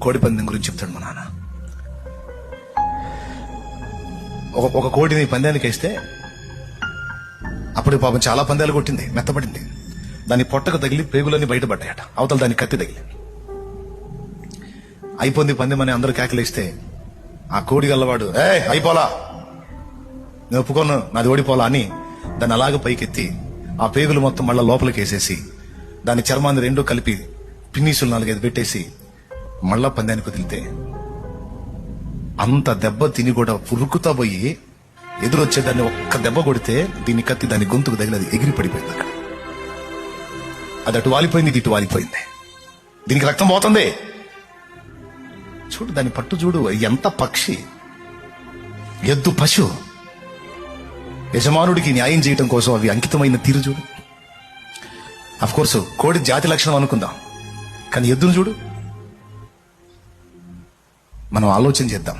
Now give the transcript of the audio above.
కోడి పందెం గురించి చెప్తాడు మా నాన్న. ఒక కోడిని పందానికి వేస్తే అప్పుడు పాపం చాలా పందాలు కొట్టింది, మెత్తబడింది. దాని పొట్టకు తగిలి పేగులన్నీ బయటపడ్డాయట, అవతల దానికి కత్తి తగిలి. అయిపోయింది పందెం అని అందరూ కేకలేస్తే ఆ కోడి గల్లవాడు అయిపోలా, నేను ఒప్పుకోను, నాది ఓడిపోలా అని దాన్ని అలాగ పైకెత్తి ఆ పేగులు మొత్తం మళ్ళా లోపలికి వేసేసి దాని చర్మాన్ని రెండూ కలిపి పిన్నీసులు 4-5 పెట్టేసి మళ్ళా పందానికి వదిలితే అంత దెబ్బ తిని కూడా పురుకుతా పోయి ఎదురొచ్చే దాన్ని ఒక్క దెబ్బ కొడితే దీన్ని కత్తి దాని గొంతుకు తగిలి అది ఎగిరి పడిపోయింది. అక్కడ అది అటు వాలిపోయింది, ఇది ఇటు వాలిపోయింది. దీనికి రక్తం పోతుంది. చూడు దాని పట్టు చూడు, ఎంత పక్షి, ఎద్దు పశు. యజమానుడికి న్యాయం చేయడం కోసం అవి అంకితమైన తీరు చూడు. అఫ్ కోర్స్ కోడి జాతి లక్షణం అనుకుందాం, కానీ ఎద్దును చూడు. మనం ఆలోచన చేద్దాం.